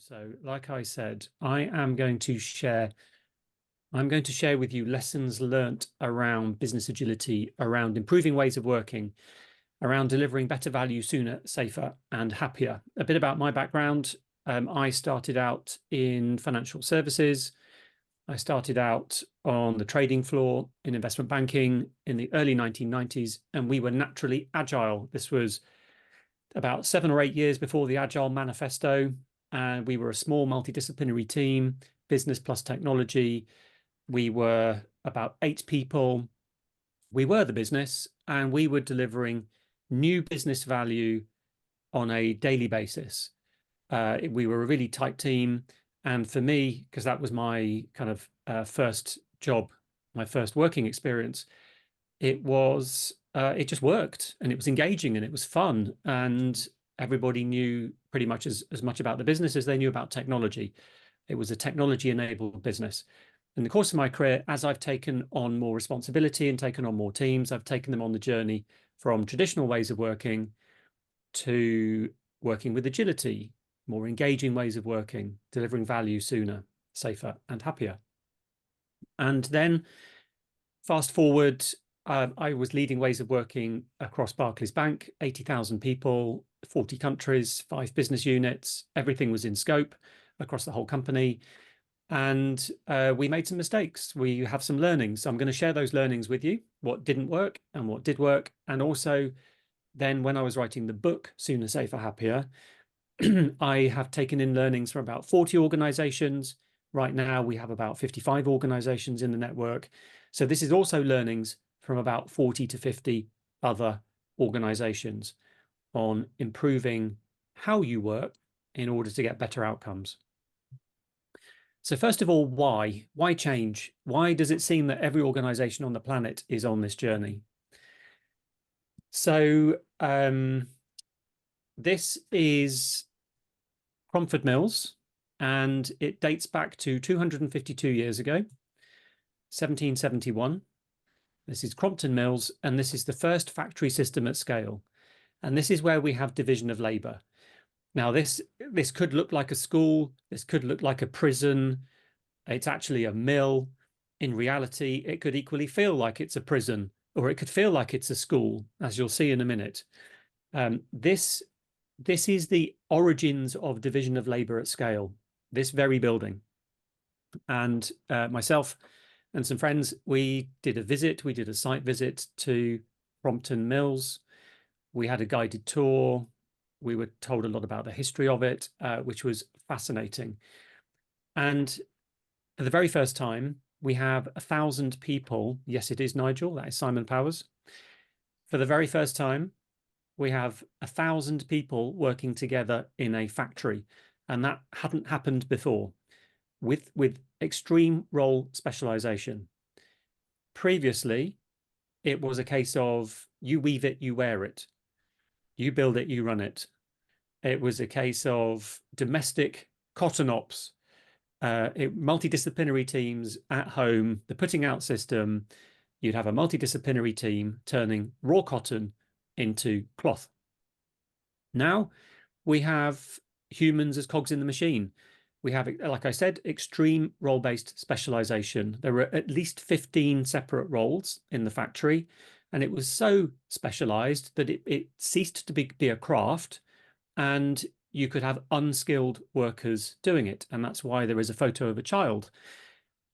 So, like I said, I'm going to share with you lessons learnt around business agility, around improving ways of working, around delivering better value sooner, safer, and happier. A bit about my background. I started out in financial services. I started out on the trading floor in investment banking in the early 1990s, and we were naturally agile. This was about 7 or 8 years before the Agile Manifesto, and we were a small multidisciplinary team, business plus technology. We were about 8 people. We were the business, and we were delivering new business value on a daily basis. We were a really tight team. And for me, because that was my kind of first job, my first working experience, it just worked, and it was engaging, and it was fun, and everybody knew pretty much as much about the business as they knew about technology. It was a technology enabled business. In the course of my career, as I've taken on more responsibility and taken on more teams, I've taken them on the journey from traditional ways of working to working with agility, more engaging ways of working, delivering value sooner, safer, and happier. And then fast forward, I was leading ways of working across Barclays Bank, 80,000 people, 40 countries, 5 business units. Everything was in scope across the whole company. And we made some mistakes. We have some learnings. So I'm going to share those learnings with you, what didn't work and what did work. And also then when I was writing the book, Sooner, Safer, Happier, I have taken in learnings from about 40 organizations. Right now, we have about 55 organizations in the network. So this is also learnings from about 40 to 50 other organizations on improving how you work in order to get better outcomes. So first of all, why? Why change? Why does it seem that every organization on the planet is on this journey? So this is Cromford Mills, and it dates back to 252 years ago, 1771. This is Crompton Mills, and this is the first factory system at scale. And this is where we have division of labor. Now, this could look like a school. This could look like a prison. It's actually a mill. In reality, it could equally feel like it's a prison, or it could feel like it's a school, as you'll see in a minute. This is the origins of division of labor at scale, this very building. And myself and some friends, we did a site visit to Crompton Mills. We had a guided tour. We were told a lot about the history of it, which was fascinating. And for the very first time, we have 1,000 people. Yes, it is Nigel. That is Simon Powers. For the very first time, we have 1,000 people working together in a factory. And that hadn't happened before with extreme role specialization. Previously, it was a case of you weave it, you wear it. You build it, you run it. It was a case of domestic cotton ops, multidisciplinary teams at home, the putting out system. You'd have a multidisciplinary team turning raw cotton into cloth. Now we have humans as cogs in the machine. We have, like I said, extreme role-based specialization. There were at least 15 separate roles in the factory, and it was so specialized that it ceased to be a craft, and you could have unskilled workers doing it. And that's why there is a photo of a child.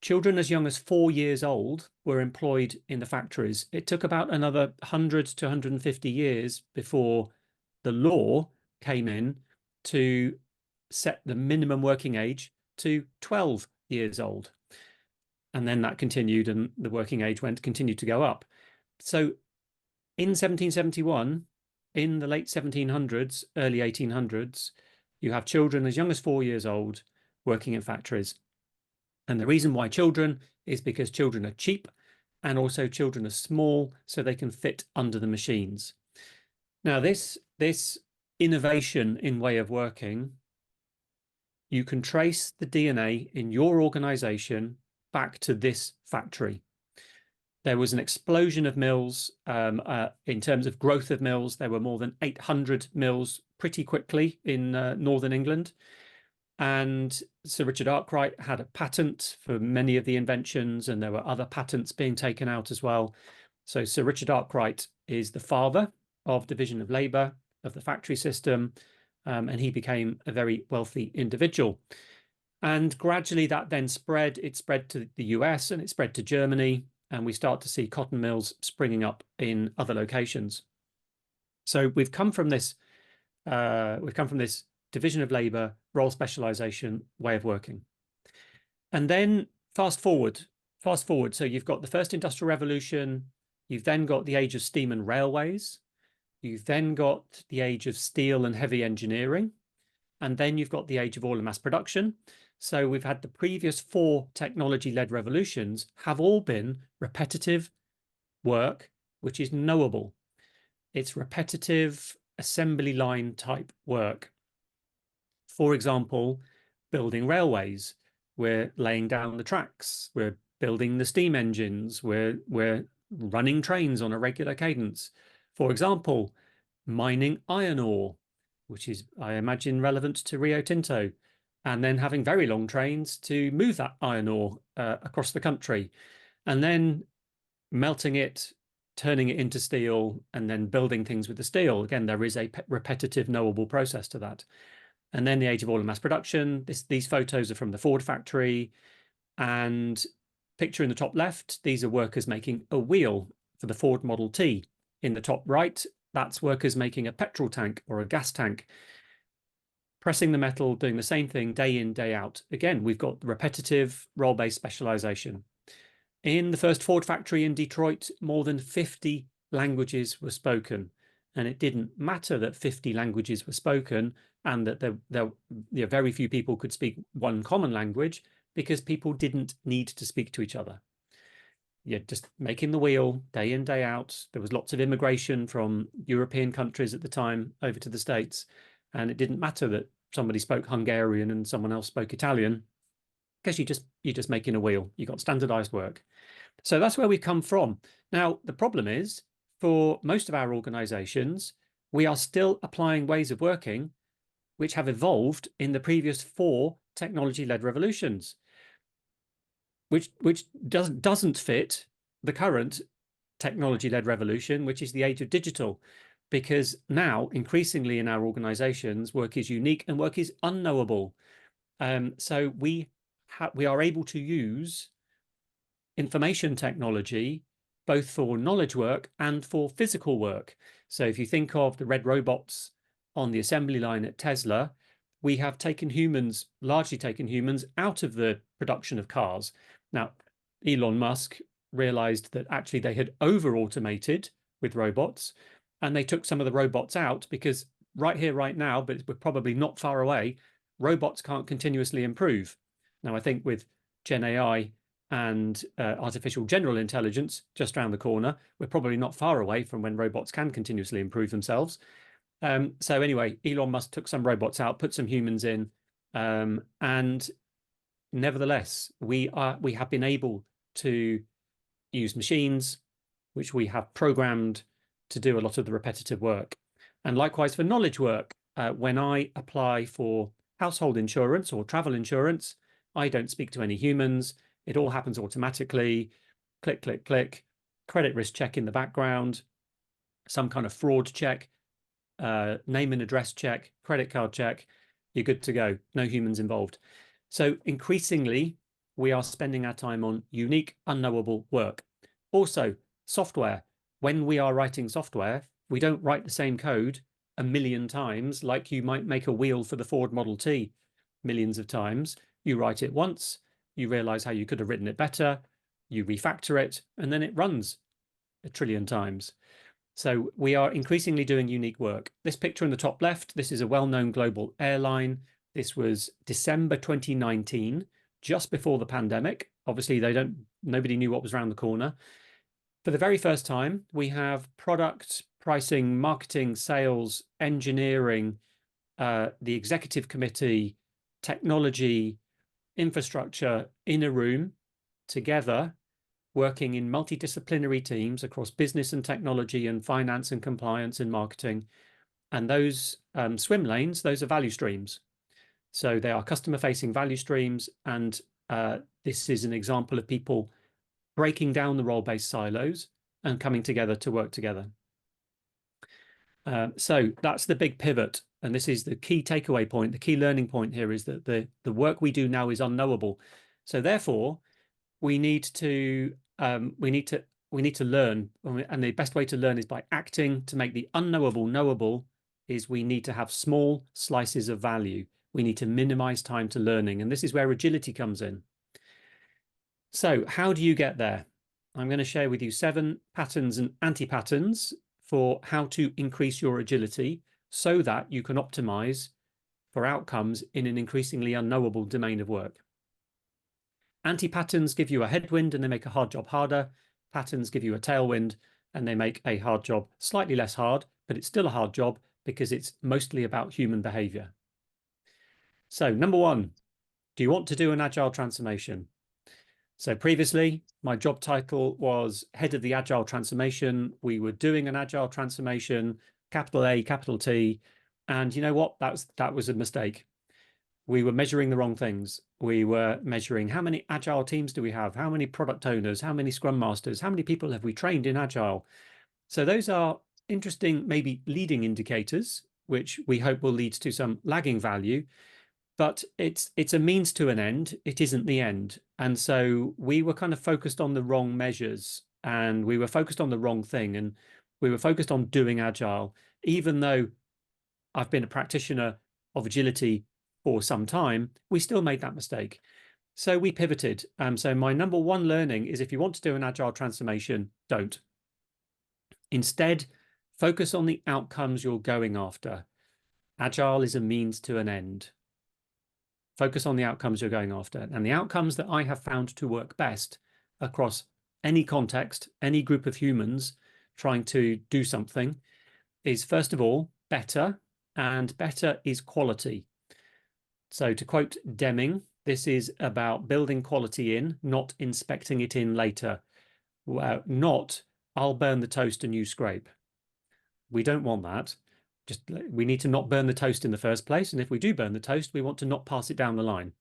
Children as young as 4 years old were employed in the factories. It took about another 100 to 150 years before the law came in to set the minimum working age to 12 years old. And then that continued, and the working age continued to go up. So in 1771, in the late 1700s, early 1800s, you have children as young as 4 years old working in factories. And the reason why children is because children are cheap, and also children are small, so they can fit under the machines. Now, this innovation in way of working, you can trace the DNA in your organization back to this factory. There was an explosion of mills. In terms of growth of mills, there were more than 800 mills pretty quickly in northern England. And Sir Richard Arkwright had a patent for many of the inventions, and there were other patents being taken out as well. So Sir Richard Arkwright is the father of division of labour, of the factory system, and he became a very wealthy individual. And gradually that then spread. It spread to the US and it spread to Germany, and we start to see cotton mills springing up in other locations. So we've come from this division of labour, role specialisation, way of working. And then fast forward. So you've got the first industrial revolution, you've then got the age of steam and railways, you've then got the age of steel and heavy engineering, and then you've got the age of oil and mass production. So we've had the previous 4 technology-led revolutions have all been repetitive work, which is knowable. It's repetitive assembly line type work. For example, building railways. We're laying down the tracks. We're building the steam engines. We're running trains on a regular cadence. For example, mining iron ore, which is, I imagine, relevant to Rio Tinto, and then having very long trains to move that iron ore across the country, and then melting it, turning it into steel, and then building things with the steel. Again, there is a repetitive, knowable process to that. And then the age of oil and mass production. These photos are from the Ford factory. And picture in the top left, these are workers making a wheel for the Ford Model T. In the top right, that's workers making a petrol tank or a gas tank. Pressing the metal, doing the same thing day in, day out. Again, we've got repetitive role-based specialization. In the first Ford factory in Detroit, more than 50 languages were spoken. And it didn't matter that 50 languages were spoken and that very few people could speak one common language, because people didn't need to speak to each other. You're just making the wheel day in, day out. There was lots of immigration from European countries at the time over to the States. And it didn't matter that somebody spoke Hungarian and someone else spoke Italian, because you're just making a wheel. You got standardized work. So that's where we come from. Now, the problem is, for most of our organizations, we are still applying ways of working which have evolved in the previous 4 technology-led revolutions, which doesn't fit the current technology-led revolution, which is the age of digital. Because now, increasingly in our organizations, work is unique and work is unknowable. So we are able to use information technology both for knowledge work and for physical work. So if you think of the red robots on the assembly line at Tesla, we have largely taken humans out of the production of cars. Now, Elon Musk realized that actually they had over-automated with robots, and they took some of the robots out because right here, right now, but we're probably not far away, robots can't continuously improve. Now, I think with Gen AI and artificial general intelligence just around the corner, we're probably not far away from when robots can continuously improve themselves. So anyway, Elon Musk took some robots out, put some humans in, and nevertheless, we have been able to use machines, which we have programmed to do a lot of the repetitive work. And likewise for knowledge work, when I apply for household insurance or travel insurance, I don't speak to any humans. It all happens automatically. Click, click, click. Credit risk check in the background, some kind of fraud check, name and address check, credit card check. You're good to go. No humans involved. So increasingly, we are spending our time on unique, unknowable work. Also, software. When we are writing software, we don't write the same code a million times like you might make a wheel for the Ford Model T millions of times. You write it once, you realize how you could have written it better, you refactor it, and then it runs a trillion times. So we are increasingly doing unique work. This picture in the top left, this is a well-known global airline. This was December 2019, just before the pandemic. Obviously, nobody knew what was around the corner. For the very first time, we have product, pricing, marketing, sales, engineering, the executive committee, technology, infrastructure in a room together, working in multidisciplinary teams across business and technology and finance and compliance and marketing. And those swim lanes, those are value streams. So they are customer-facing value streams, and this is an example of people breaking down the role-based silos and coming together to work together. So that's the big pivot. And this is the key takeaway point. The key learning point here is that the work we do now is unknowable. So therefore, we need to learn, and the best way to learn is by acting to make the unknowable knowable. Is we need to have small slices of value. We need to minimize time to learning, and this is where agility comes in. So how do you get there? I'm going to share with you 7 patterns and anti-patterns for how to increase your agility so that you can optimize for outcomes in an increasingly unknowable domain of work. Anti-patterns give you a headwind and they make a hard job harder. Patterns give you a tailwind and they make a hard job slightly less hard, but it's still a hard job because it's mostly about human behavior. So number 1, do you want to do an agile transformation? So previously, my job title was head of the agile transformation. We were doing an agile transformation, capital A, capital T. And you know what? That was a mistake. We were measuring the wrong things. We were measuring how many agile teams do we have? How many product owners? How many scrum masters? How many people have we trained in agile? So those are interesting, maybe leading indicators, which we hope will lead to some lagging value. But it's a means to an end. It isn't the end. And so we were kind of focused on the wrong measures and we were focused on the wrong thing. And we were focused on doing agile, even though I've been a practitioner of agility for some time, we still made that mistake. So we pivoted. So my number 1 learning is if you want to do an agile transformation, don't. Instead, focus on the outcomes you're going after. Agile is a means to an end. Focus on the outcomes you're going after. And the outcomes that I have found to work best across any context, any group of humans trying to do something is, first of all, better, and better is quality. So to quote Deming, this is about building quality in, not inspecting it in later. Not, I'll burn the toast and you scrape. We don't want that. We need to not burn the toast in the first place. And if we do burn the toast, we want to not pass it down the line.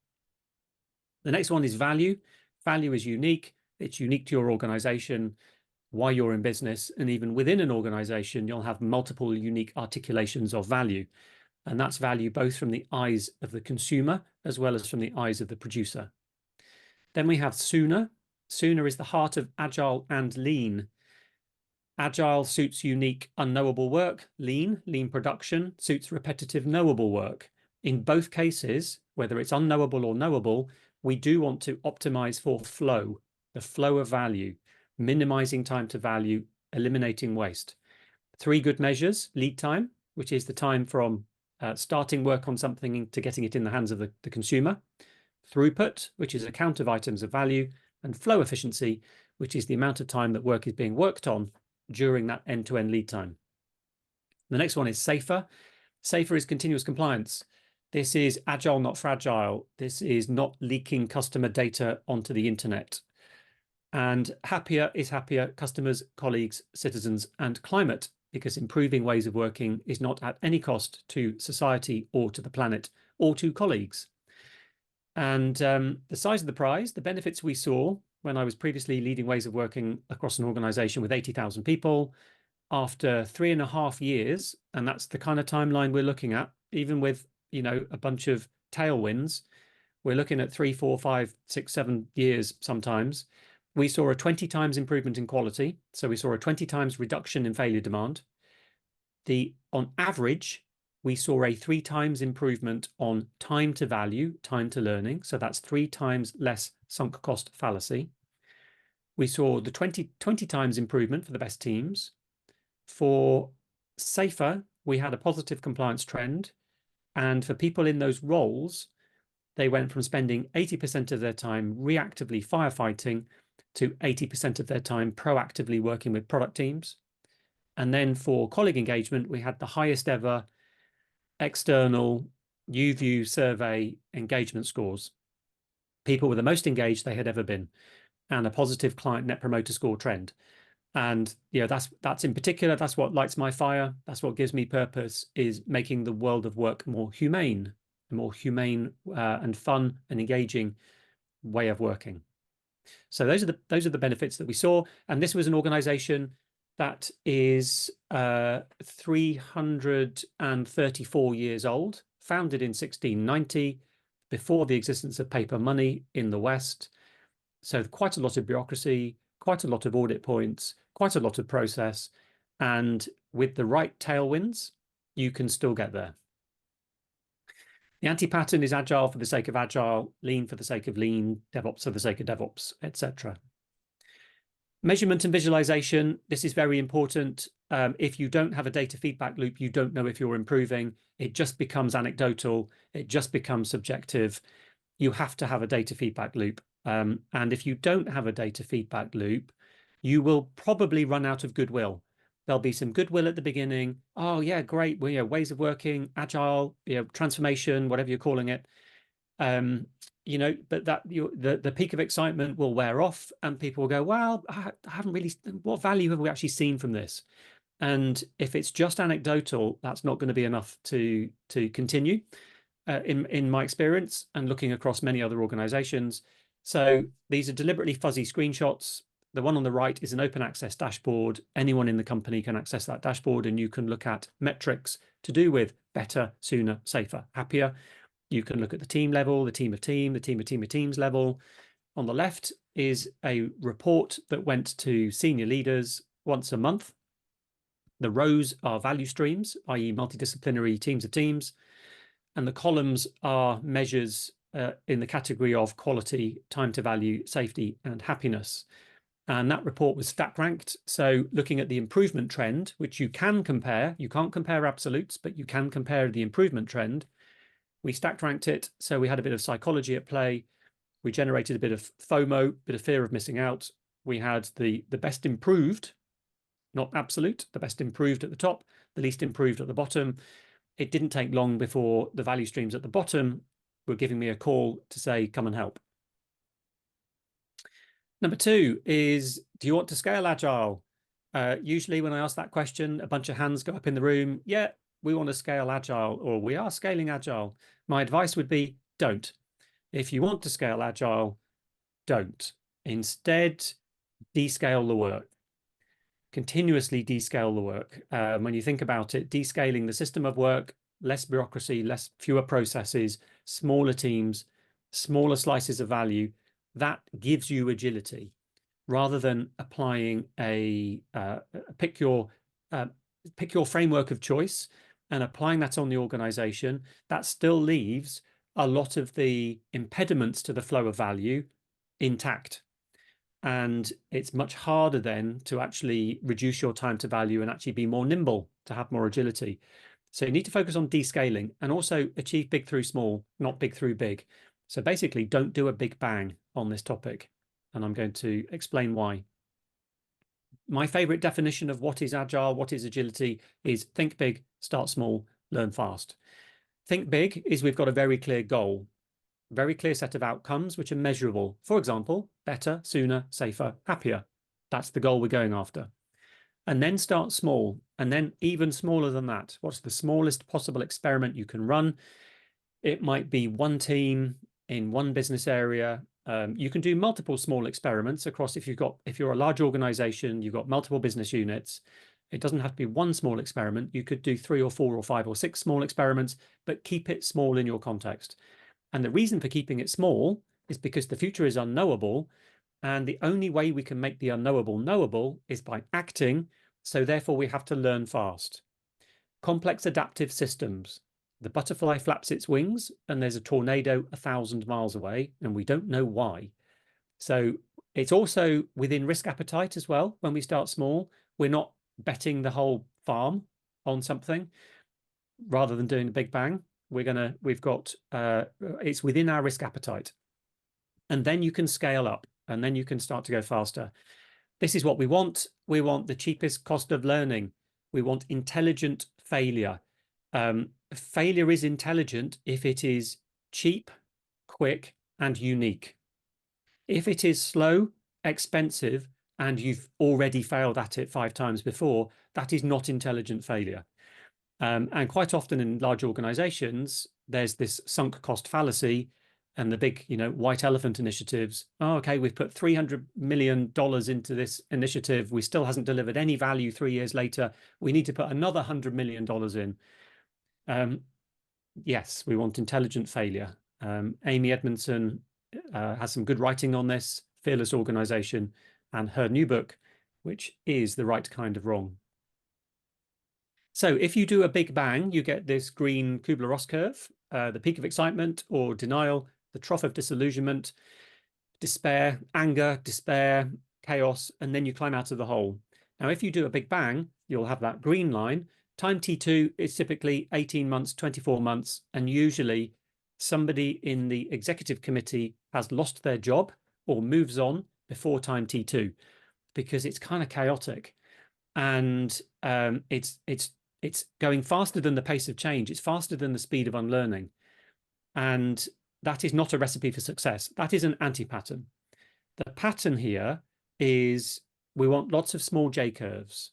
The next one is value. Value is unique. It's unique to your organization, why you're in business. And even within an organization, you'll have multiple unique articulations of value. And that's value both from the eyes of the consumer as well as from the eyes of the producer. Then we have sooner. Sooner is the heart of agile and lean. Agile suits unique, unknowable work. Lean production suits repetitive, knowable work. In both cases, whether it's unknowable or knowable, we do want to optimize for flow, the flow of value, minimizing time to value, eliminating waste. 3 good measures: lead time, which is the time from starting work on something to getting it in the hands of the consumer; throughput, which is a count of items of value; and flow efficiency, which is the amount of time that work is being worked on during that end-to-end lead time. The next one is safer. Safer is continuous compliance. This is agile, not fragile. This is not leaking customer data onto the internet. And happier is happier customers, colleagues, citizens, and climate, because improving ways of working is not at any cost to society or to the planet or to colleagues. And the size of the prize, the benefits we saw when I was previously leading ways of working across an organization with 80,000 people, after 3.5 years, and that's the kind of timeline we're looking at, even with, a bunch of tailwinds, we're looking at 3, 4, 5, 6, 7 years sometimes. We saw a 20 times improvement in quality. So we saw a 20 times reduction in failure demand. On average, we saw a 3 times improvement on time to value, time to learning. So that's 3 times less sunk cost fallacy. We saw the 20 times improvement for the best teams. For safer, we had a positive compliance trend. And for people in those roles, they went from spending 80% of their time reactively firefighting to 80% of their time proactively working with product teams. And then for colleague engagement, we had the highest ever external UView survey engagement scores. People were the most engaged they had ever been, and a positive client net promoter score trend. And that's in particular, that's what lights my fire. That's what gives me purpose, is making the world of work more humane. a more humane and fun and engaging way of working. So those are the benefits that we saw. And this was an organization that is 334 years old, founded in 1690, before the existence of paper money in the West. So quite a lot of bureaucracy, quite a lot of audit points, quite a lot of process. And with the right tailwinds, you can still get there. The anti-pattern is agile for the sake of agile, lean for the sake of lean, DevOps for the sake of DevOps, etc. Measurement and visualization, this is very important. If you don't have a data feedback loop, you don't know if you're improving. It just becomes anecdotal. It just becomes subjective. You have to have a data feedback loop. And if you don't have a data feedback loop, you will probably run out of goodwill. There'll be some goodwill at the beginning. Oh, yeah, great. Well, ways of working, agile, transformation, whatever you're calling it. But that the peak of excitement will wear off, and people will go, well, I haven't really, what value have we actually seen from this? And if it's just anecdotal, that's not going to be enough to continue, in my experience and looking across many other organizations. So these are deliberately fuzzy screenshots. The one on the right is an open access dashboard. Anyone in the company can access that dashboard, and you can look at metrics to do with better, sooner, safer, happier. You can look at the team level, the team of team, the team of team of teams level. On the left is a report that went to senior leaders once a month. The rows are value streams, i.e. multidisciplinary teams of teams. And the columns are measures in the category of quality, time to value, safety, and happiness. And that report was stack ranked. So looking at the improvement trend, which you can compare, you can't compare absolutes, but you can compare the improvement trend. We stack ranked it. So we had a bit of psychology at play. We generated a bit of FOMO, a bit of fear of missing out. We had the best improved, not absolute, the best improved at the top, the least improved at the bottom. It didn't take long before the value streams at the bottom were giving me a call to say, come and help. Number two is, do you want to scale agile? Usually when I ask that question, a bunch of hands go up in the room. Yeah, we want to scale agile, or we are scaling agile. My advice would be, don't. If you want to scale agile, don't. Instead, descale the work. Continuously descale the work. When you think about it, descaling the system of work, less bureaucracy, fewer processes, smaller teams, smaller slices of value, that gives you agility, rather than applying a pick your framework of choice and applying that on the organization. That still leaves a lot of the impediments to the flow of value intact. And it's much harder then to actually reduce your time to value and actually be more nimble, to have more agility. So you need to focus on descaling and also achieve big through small, not big through big. So basically, don't do a big bang on this topic. And I'm going to explain why. My favorite definition of what is agile, what is agility, is think big, start small, learn fast. Think big is we've got a very clear goal, very clear set of outcomes which are measurable. For example, better, sooner, safer, happier. That's the goal we're going after. And then start small, and then even smaller than that. What's the smallest possible experiment you can run? It might be one team in one business area. You can do multiple small experiments across. If you're a large organization, you've got multiple business units. It doesn't have to be one small experiment. You could do 3 or 4 or 5 or 6 small experiments, but keep it small in your context. And the reason for keeping it small is because the future is unknowable. And the only way we can make the unknowable knowable is by acting. So therefore, we have to learn fast. Complex adaptive systems. The butterfly flaps its wings and there's a tornado 1,000 miles away, and we don't know why. So it's also within risk appetite as well. When we start small, we're not betting the whole farm on something. Rather than doing a big bang, it's within our risk appetite. And then you can scale up, and then you can start to go faster. This is what we want. We want the cheapest cost of learning. We want intelligent failure. Failure is intelligent if it is cheap, quick, and unique. If it is slow, expensive, and you've already failed at it 5 times before, that is not intelligent failure. And quite often in large organizations, there's this sunk cost fallacy and the big, white elephant initiatives. Oh, okay, we've put $300 million into this initiative. We still hasn't delivered any value 3 years later. We need to put another $100 million in. Yes, we want intelligent failure. Amy Edmondson has some good writing on this, Fearless Organization, and her new book, which is The Right Kind of Wrong. So if you do a big bang, you get this green Kubler-Ross curve, the peak of excitement or denial, the trough of disillusionment, despair, anger, despair, chaos, and then you climb out of the hole. Now, if you do a big bang, you'll have that green line. Time T2 is typically 18 months, 24 months, and usually somebody in the executive committee has lost their job or moves on before time T2 because it's kind of chaotic. And it's going faster than the pace of change. It's faster than the speed of unlearning. And that is not a recipe for success. That is an anti-pattern. The pattern here is we want lots of small J curves.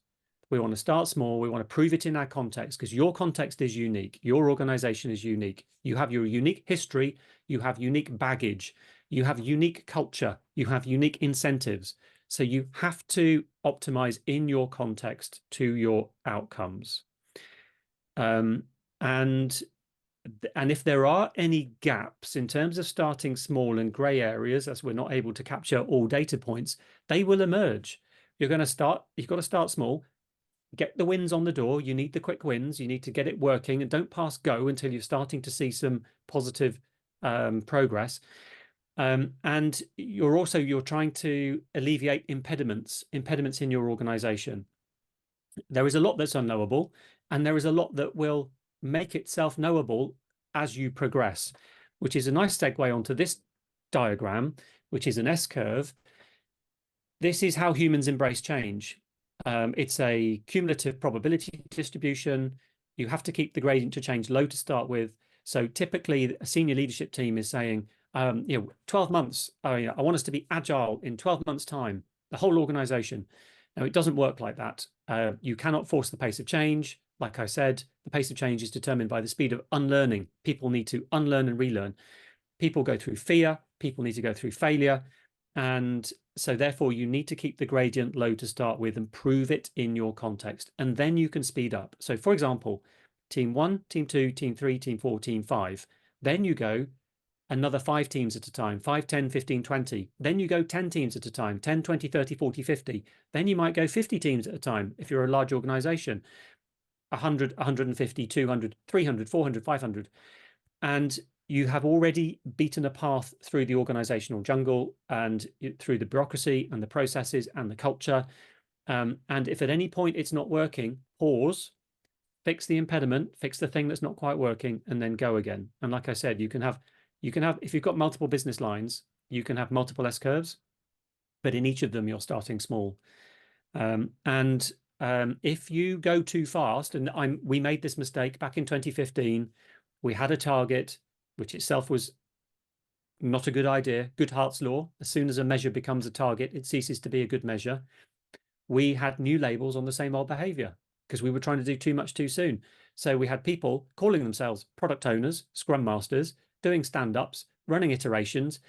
We want to start small. We want to prove it in our context because your context is unique. Your organization is unique. You have your unique history. You have unique baggage. You have unique culture. You have unique incentives. So you have to optimize in your context to your outcomes. And if there are any gaps in terms of starting small and gray areas, as we're not able to capture all data points, they will emerge. You've got to start small, get the wins on the door. You need the quick wins. You need to get it working, and don't pass go until you're starting to see some positive progress. And you're trying to alleviate impediments in your organization. There is a lot that's unknowable, and there is a lot that will make itself knowable as you progress, which is a nice segue onto this diagram, which is an S-curve. This is how humans embrace change. It's a cumulative probability distribution. You have to keep the gradient to change low to start with. So typically a senior leadership team is saying, 12 months, I want us to be agile in 12 months time, the whole organization. Now, it doesn't work like that. You cannot force the pace of change. Like I said, the pace of change is determined by the speed of unlearning. People need to unlearn and relearn. People go through fear. People need to go through failure. And so therefore, you need to keep the gradient low to start with and prove it in your context. And then you can speed up. So for example, team 1, team 2, team 3, team 4, team 5. Then you go another 5 teams at a time, 5, 10, 15, 20. Then you go 10 teams at a time, 10, 20, 30, 40, 50. Then you might go 50 teams at a time if you're a large organization. 100, 150, 200, 300, 400, 500. And you have already beaten a path through the organizational jungle and through the bureaucracy and the processes and the culture. And if at any point it's not working, pause, fix the impediment, fix the thing that's not quite working, and then go again. And like I said, you can have, if you've got multiple business lines, you can have multiple S-curves, but in each of them, you're starting small. If you go too fast, and we made this mistake back in 2015, we had a target, which itself was not a good idea. Goodhart's law, as soon as a measure becomes a target, it ceases to be a good measure. We had new labels on the same old behavior because we were trying to do too much too soon. So we had people calling themselves product owners, scrum masters, doing stand-ups, running iterations.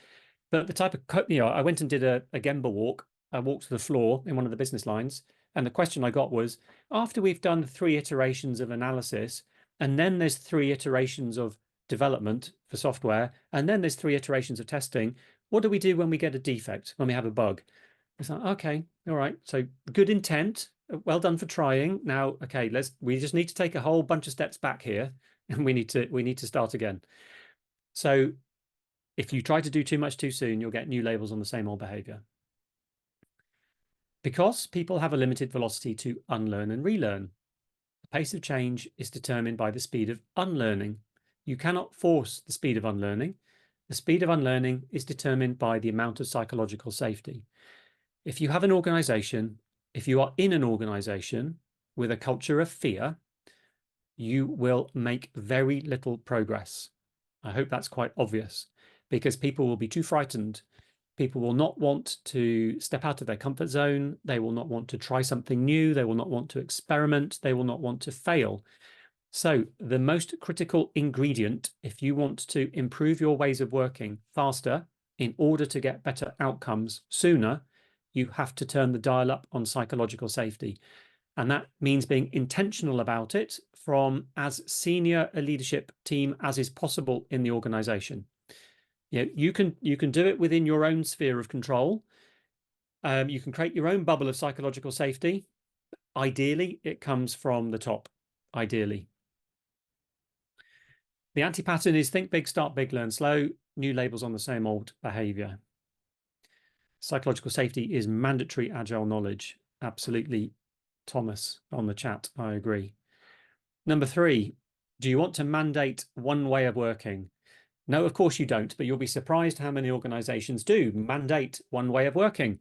But the type of, I went and did a Gemba walk. I walked to the floor in one of the business lines. And the question I got was, after we've done 3 iterations of analysis, and then there's 3 iterations of development for software, and then there's 3 iterations of testing, what do we do when we get a defect, when we have a bug? It's like, okay, all right. So good intent. Well done for trying. Now, okay, we just need to take a whole bunch of steps back here, and we need to start again. So if you try to do too much too soon, you'll get new labels on the same old behavior. Because people have a limited velocity to unlearn and relearn, the pace of change is determined by the speed of unlearning. You cannot force the speed of unlearning. The speed of unlearning is determined by the amount of psychological safety. If you have an organization, if you are in an organization with a culture of fear, you will make very little progress. I hope that's quite obvious because people will be too frightened. People will not want to step out of their comfort zone. They will not want to try something new. They will not want to experiment. They will not want to fail. So the most critical ingredient, if you want to improve your ways of working faster in order to get better outcomes sooner, you have to turn the dial up on psychological safety. And that means being intentional about it from as senior a leadership team as is possible in the organization. You can do it within your own sphere of control. You can create your own bubble of psychological safety. Ideally, it comes from the top. Ideally. The anti-pattern is think big, start big, learn slow, new labels on the same old behavior. Psychological safety is mandatory agile knowledge. Absolutely, Thomas on the chat. I agree. Number 3, do you want to mandate one way of working? No, of course you don't, but you'll be surprised how many organizations do mandate one way of working.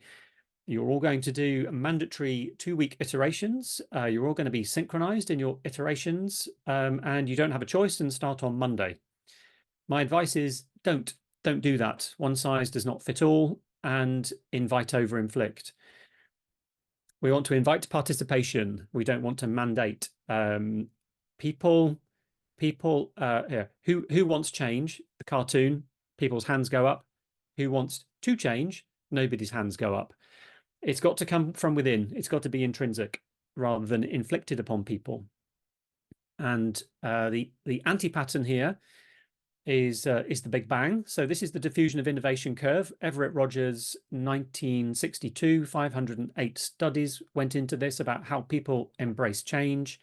You're all going to do mandatory 2-week iterations. You're all going to be synchronized in your iterations, and you don't have a choice and start on Monday. My advice is don't do that. One size does not fit all, and invite over inflict. We want to invite participation. We don't want to mandate. People who wants change? The cartoon, people's hands go up. Who wants to change? Nobody's hands go up. It's got to come from within. It's got to be intrinsic rather than inflicted upon people. And the anti-pattern here is the Big Bang. So this is the diffusion of innovation curve. Everett Rogers, 1962, 508 studies went into this about how people embrace change.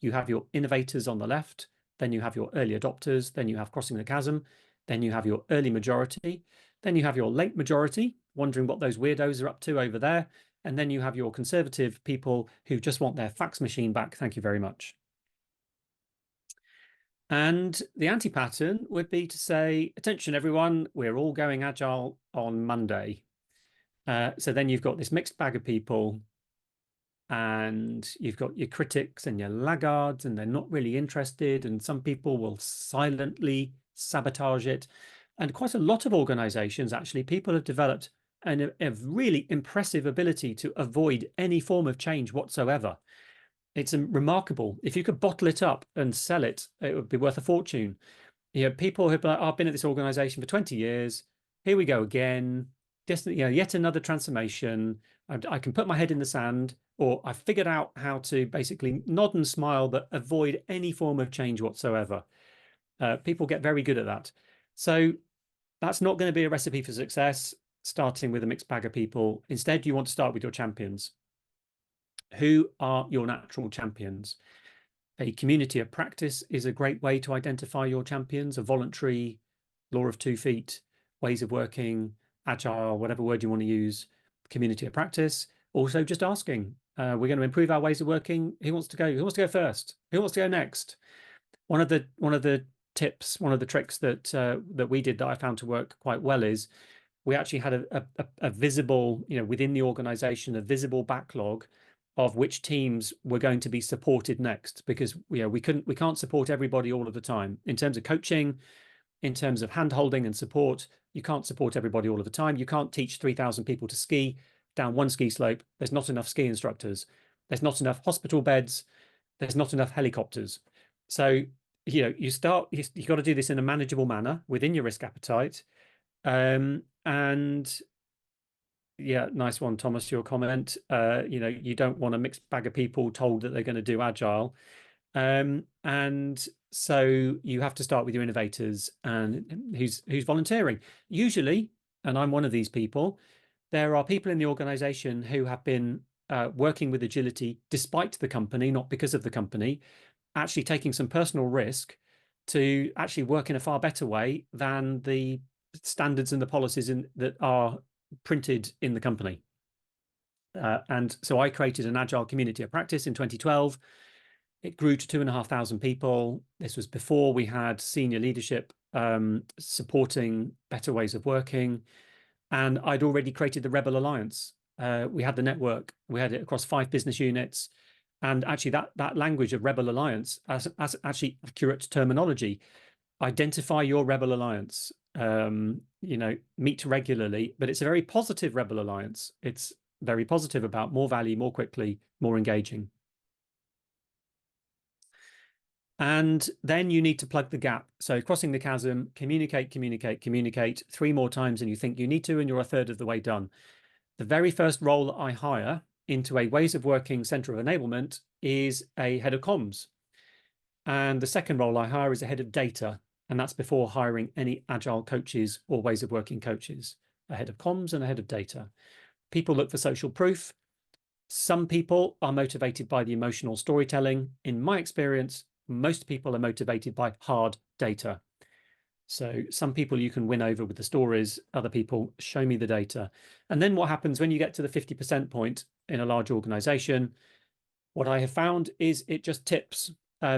You have your innovators on the left, then you have your early adopters, then you have crossing the chasm, then you have your early majority, then you have your late majority, wondering what those weirdos are up to over there, and then you have your conservative people who just want their fax machine back. Thank you very much. And the anti-pattern would be to say, attention, everyone, we're all going agile on Monday. So then you've got this mixed bag of people, and you've got your critics and your laggards, and they're not really interested. And some people will silently sabotage it. And quite a lot of organizations, actually, people have developed a really impressive ability to avoid any form of change whatsoever. It's remarkable. If you could bottle it up and sell it, it would be worth a fortune. People who've I've been at this organization for 20 years. Here we go again. Just, yet another transformation. I can put my head in the sand, or I figured out how to basically nod and smile, but avoid any form of change whatsoever. People get very good at that. So that's not going to be a recipe for success, starting with a mixed bag of people. Instead, you want to start with your champions. Who are your natural champions? A community of practice is a great way to identify your champions, a voluntary law of 2 feet, ways of working, agile, whatever word you want to use, community of practice. Also just asking, we're going to improve our ways of working. Who wants to go? Who wants to go first? Who wants to go next? One of the tips, one of the tricks that we did that I found to work quite well is we actually had a visible, within the organization, a visible backlog of which teams were going to be supported next, because we can't support everybody all of the time in terms of coaching, in terms of hand holding and support. You can't support everybody all of the time. You can't teach 3,000 people to ski down one ski slope. There's not enough ski instructors. There's not enough hospital beds. There's not enough helicopters. So you got to do this in a manageable manner within your risk appetite. And yeah, nice one, Thomas, your comment. You don't want a mixed bag of people told that they're going to do agile. And so you have to start with your innovators and who's volunteering. Usually, and I'm one of these people, there are people in the organization who have been working with agility despite the company, not because of the company, actually taking some personal risk to actually work in a far better way than the standards and the policies that are printed in the company. And so I created an agile community of practice in 2012. It grew to 2,500 people. This was before we had senior leadership supporting better ways of working. And I'd already created the Rebel Alliance. We had the network. We had it across 5 business units. And actually that language of Rebel Alliance as actually accurate terminology. Identify your Rebel Alliance. Meet regularly, but it's a very positive Rebel Alliance. It's very positive about more value, more quickly, more engaging. And then you need to plug the gap. So crossing the chasm, communicate, communicate, communicate 3 more times than you think you need to, and you're a third of the way done. The very first role that I hire into a ways of working center of enablement is a head of comms. And the second role I hire is a head of data. And that's before hiring any agile coaches or ways of working coaches, a head of comms and a head of data. People look for social proof. Some people are motivated by the emotional storytelling. In my experience, most people are motivated by hard data. So some people you can win over with the stories, other people show me the data. And then what happens when you get to the 50% point in a large organization? What I have found is it just tips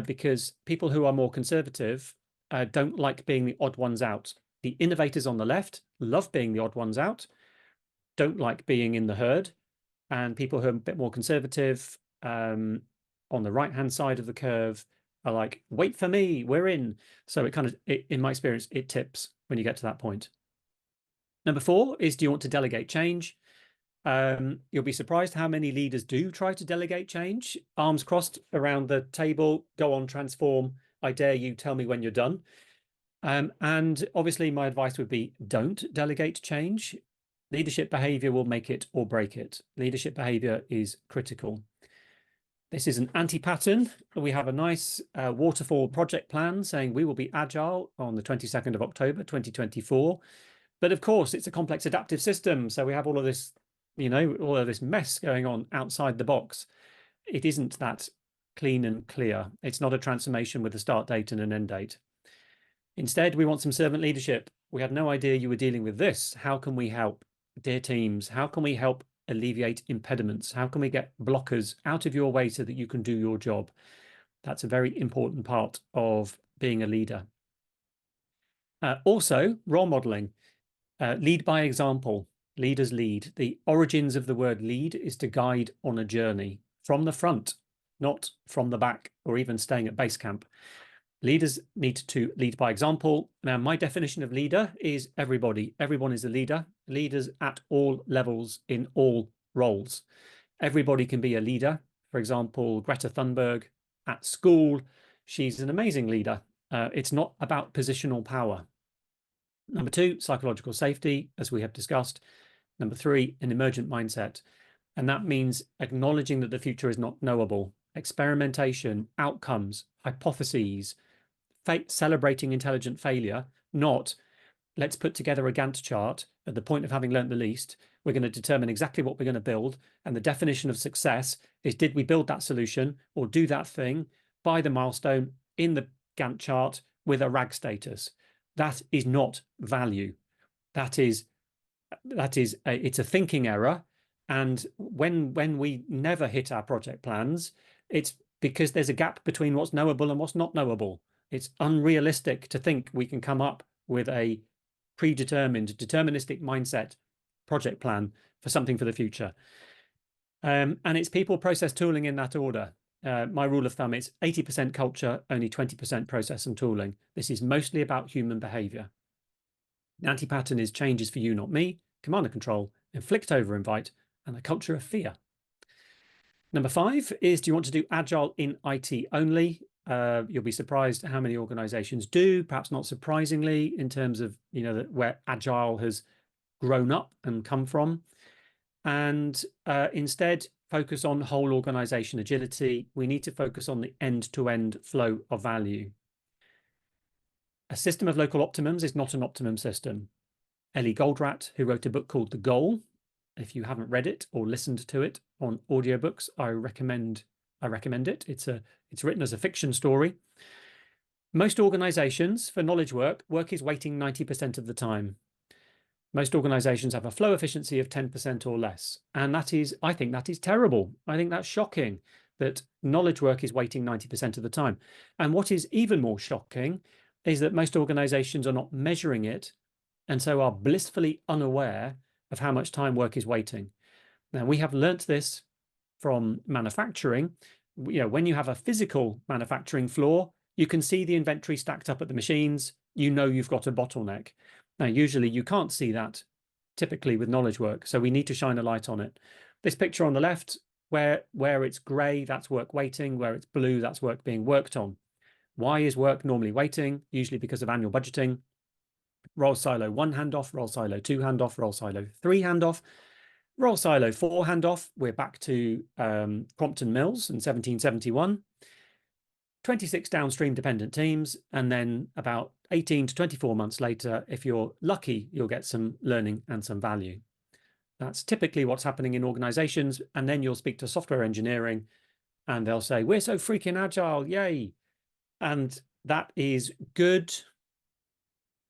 because people who are more conservative don't like being the odd ones out. The innovators on the left love being the odd ones out, don't like being in the herd, and people who are a bit more conservative on the right-hand side of the curve are like, wait for me, we're in. So in my experience, it tips when you get to that point. Number 4 is, do you want to delegate change? You'll be surprised how many leaders do try to delegate change. Arms crossed around the table, go on, transform. I dare you, tell me when you're done. And obviously my advice would be, don't delegate change. Leadership behavior will make it or break it. Leadership behavior is critical. This is an anti-pattern. We have a nice waterfall project plan saying we will be agile on the 22nd of October, 2024. But of course, it's a complex adaptive system. So we have all of this, all of this mess going on outside the box. It isn't that clean and clear. It's not a transformation with a start date and an end date. Instead, we want some servant leadership. We had no idea you were dealing with this. How can we help? Dear teams, how can we help alleviate impediments? How can we get blockers out of your way so that you can do your job? That's a very important part of being a leader. Also, role modeling. Lead by example. Leaders lead. The origins of the word lead is to guide on a journey from the front, not from the back or even staying at base camp. Leaders need to lead by example. Now, my definition of leader is everybody. Everyone is a leader. Leaders at all levels in all roles. Everybody can be a leader. For example, Greta Thunberg at school, she's an amazing leader. It's not about positional power. Number 2, psychological safety, as we have discussed. Number 3, an emergent mindset. And that means acknowledging that the future is not knowable. Experimentation, outcomes, hypotheses, celebrating intelligent failure, not let's put together a Gantt chart at the point of having learnt the least. We're going to determine exactly what we're going to build. And the definition of success is, did we build that solution or do that thing by the milestone in the Gantt chart with a RAG status? That is not value. It's a thinking error. And when we never hit our project plans, it's because there's a gap between what's knowable and what's not knowable. It's unrealistic to think we can come up with a predetermined, deterministic mindset project plan for something for the future. And it's people, process, tooling in that order. My rule of thumb is 80% culture, only 20% process and tooling. This is mostly about human behavior. The anti-pattern is changes for you, not me, command and control, inflict over invite, and a culture of fear. Number 5 is, do you want to do agile in IT only? You'll be surprised how many organizations do, perhaps not surprisingly, in terms of where agile has grown up and come from. And instead focus on whole organization agility. We need to focus on the end-to-end flow of value. A system of local optimums is not an optimum system. Ellie Goldratt, who wrote a book called The Goal, if you haven't read it or listened to it on audiobooks, I recommend it. It's written as a fiction story. Most organizations, for knowledge work is weighting 90% of the time. Most organizations have a flow efficiency of 10% or less. And I think that is terrible. I think that's shocking that knowledge work is weighting 90% of the time. And what is even more shocking is that most organizations are not measuring it and so are blissfully unaware of how much time work is waiting. Now, we have learnt this from manufacturing. When you have a physical manufacturing floor, you can see the inventory stacked up at the machines. You've got a bottleneck. Now, usually you can't see that typically with knowledge work. So we need to shine a light on it. This picture on the left, where it's gray, that's work waiting. Where it's blue, that's work being worked on. Why is work normally waiting? Usually because of annual budgeting. Role silo 1 handoff, role silo 2 handoff, role silo 3 handoff, role silo 4 handoff. We're back to Crompton Mills in 1771. 26 downstream dependent teams, and then about 18 to 24 months later, if you're lucky, you'll get some learning and some value. That's typically what's happening in organizations. And then you'll speak to software engineering and they'll say, we're so freaking agile, yay. And that is good,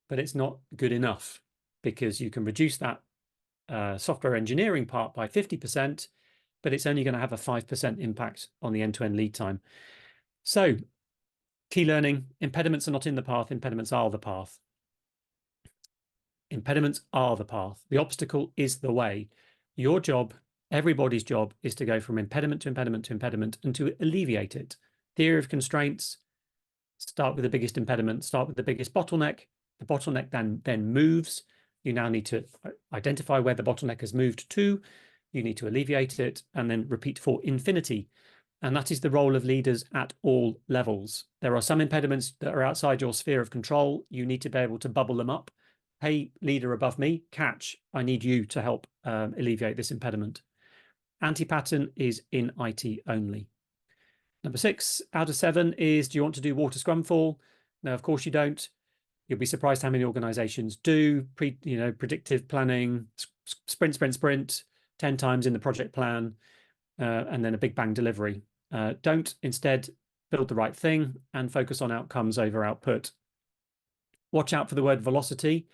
but it's not good enough, because you can reduce that software engineering part by 50%, but it's only going to have a 5% impact on the end-to-end lead time. So key learning: impediments are not in the path, impediments are the path. Impediments are the path. The obstacle is the way. Your job, everybody's job, is to go from impediment to impediment to impediment and to alleviate it. Theory of constraints: start with the biggest impediment, start with the biggest bottleneck. The bottleneck then moves. You now need to identify where the bottleneck has moved to. You need to alleviate it and then repeat for infinity. And that is the role of leaders at all levels. There are some impediments that are outside your sphere of control. You need to be able to bubble them up. Hey, leader above me, catch, I need you to help alleviate this impediment. Anti-pattern is in IT only. Number 6 out of 7 is, do you want to do water scrum fall? No, of course you don't. You'll be surprised how many organizations do predictive planning, sprint, 10 times in the project plan, and then a big bang delivery. Don't. Instead, build the right thing and focus on outcomes over output. Watch out for the word velocity.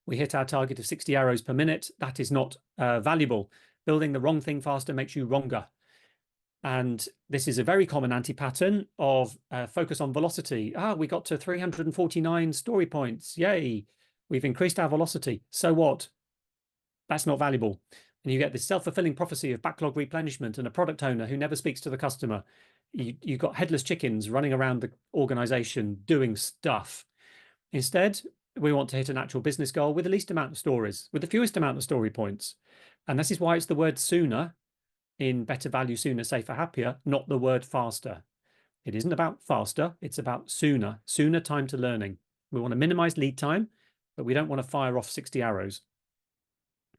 We hit our target of 60 arrows per minute. That is not valuable. Building the wrong thing faster makes you wronger. And this is a very common anti-pattern of focus on velocity. We got to 349 story points. Yay. We've increased our velocity. So what? That's not valuable. And you get this self-fulfilling prophecy of backlog replenishment and a product owner who never speaks to the customer. You've got headless chickens running around the organization doing stuff. Instead, we want to hit an actual business goal with the least amount of stories, with the fewest amount of story points. And this is why it's the word sooner in better value, sooner, safer, happier, not the word faster. It isn't about faster, it's about sooner time to learning. We want to minimize lead time, but we don't want to fire off 60 arrows.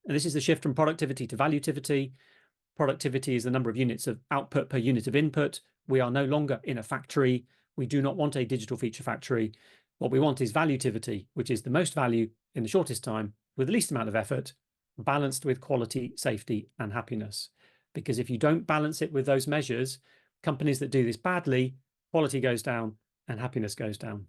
And this is the shift from productivity to valuativity. Productivity is the number of units of output per unit of input. We are no longer in a factory. We do not want a digital feature factory. What we want is valuativity, which is the most value in the shortest time with the least amount of effort, balanced with quality, safety, and happiness. Because if you don't balance it with those measures, companies that do this badly, quality goes down and happiness goes down.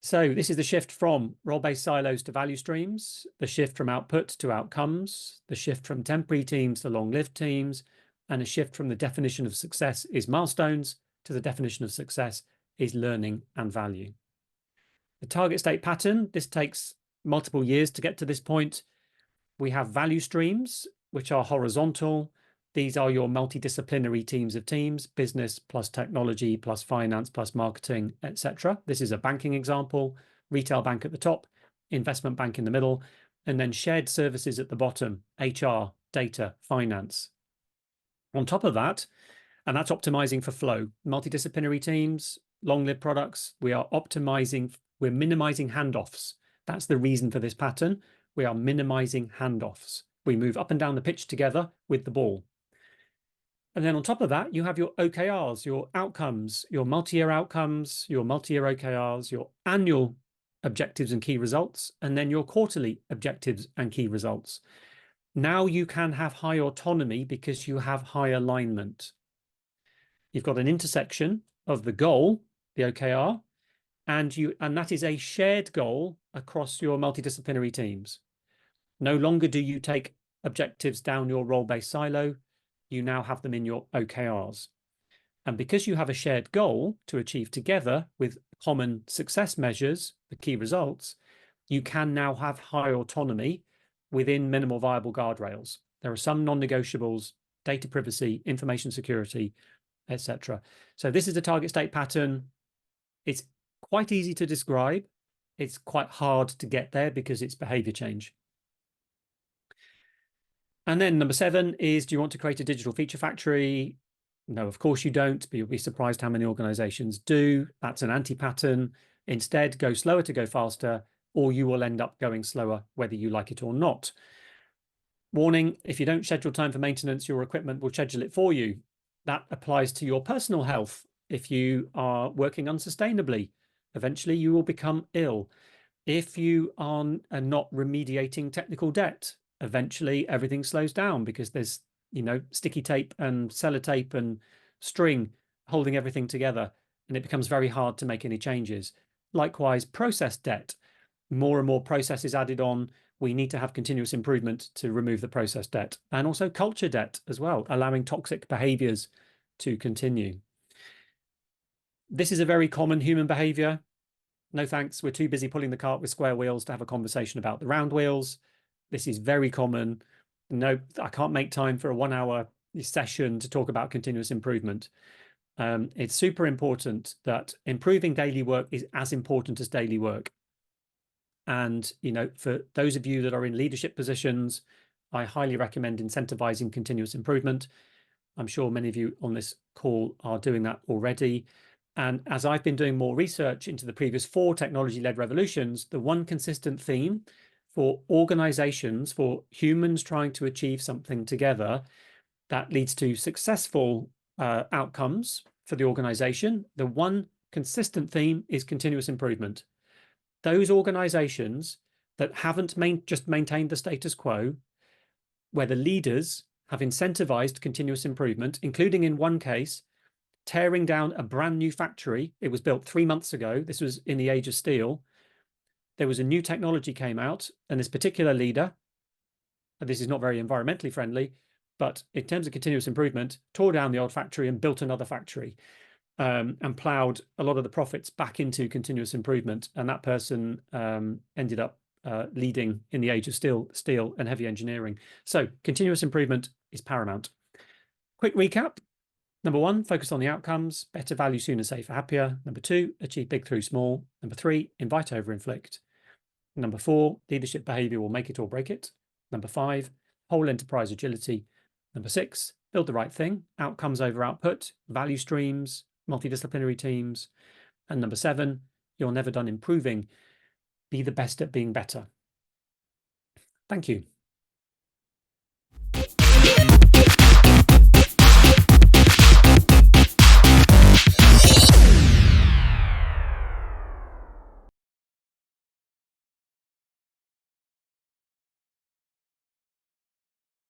So this is the shift from role-based silos to value streams, the shift from output to outcomes, the shift from temporary teams to long-lived teams, and a shift from the definition of success is milestones to the definition of success is learning and value. The target state pattern, this takes multiple years to get to this point. We have value streams, which are horizontal. These are your multidisciplinary teams of teams, business plus technology plus finance plus marketing, etc. This is a banking example, retail bank at the top, investment bank in the middle, and then shared services at the bottom, HR, data, finance. On top of that, and that's optimizing for flow, multidisciplinary teams, long-lived products, we are optimizing, we're minimizing handoffs. That's the reason for this pattern. We are minimizing handoffs. We move up and down the pitch together with the ball. And then on top of that, you have your OKRs, your outcomes, your multi-year outcomes, your multi-year OKRs, your annual objectives and key results, and then your quarterly objectives and key results. Now you can have high autonomy because you have high alignment. You've got an intersection of the goal, the OKR, and that is a shared goal across your multidisciplinary teams. No longer do you take objectives down your role-based silo. You now have them in your OKRs. And because you have a shared goal to achieve together with common success measures, the key results, you can now have high autonomy within minimal viable guardrails. There are some non-negotiables, data privacy, information security, etc. So this is the target state pattern. It's quite easy to describe. It's quite hard to get there because it's behavior change. And then number 7 is, do you want to create a digital feature factory? No, of course you don't, but you'll be surprised how many organizations do. That's an anti-pattern. Instead, go slower to go faster, or you will end up going slower, whether you like it or not. Warning, if you don't schedule time for maintenance, your equipment will schedule it for you. That applies to your personal health. If you are working unsustainably, eventually you will become ill. If you are not remediating technical debt, eventually everything slows down because there's, sticky tape and sellotape and string holding everything together, and it becomes very hard to make any changes. Likewise, process debt, more and more processes added on. We need to have continuous improvement to remove the process debt, and also culture debt as well, allowing toxic behaviors to continue. This is a very common human behavior. No thanks. We're too busy pulling the cart with square wheels to have a conversation about the round wheels. This is very common. No, I can't make time for a 1 hour session to talk about continuous improvement. It's super important that improving daily work is as important as daily work. And, for those of you that are in leadership positions, I highly recommend incentivizing continuous improvement. I'm sure many of you on this call are doing that already. And as I've been doing more research into the previous 4 technology-led revolutions, the one consistent theme for organizations, for humans trying to achieve something together that leads to successful outcomes for the organization, the one consistent theme is continuous improvement. Those organizations that haven't just maintained the status quo, where the leaders have incentivized continuous improvement, including in one case, tearing down a brand new factory. It was built 3 months ago. This was in the age of steel. There was a new technology came out, and this particular leader, and this is not very environmentally friendly, but in terms of continuous improvement, tore down the old factory and built another factory, and plowed a lot of the profits back into continuous improvement. And that person ended up leading in the age of steel and heavy engineering. So continuous improvement is paramount. Quick recap. Number 1, focus on the outcomes, better, value, sooner, safer, happier. Number 2, achieve big through small. Number 3, invite over inflict. Number 4, leadership behavior will make it or break it. Number 5, whole enterprise agility. Number 6, build the right thing, outcomes over output, value streams, multidisciplinary teams. And number 7, you're never done improving. Be the best at being better. Thank you.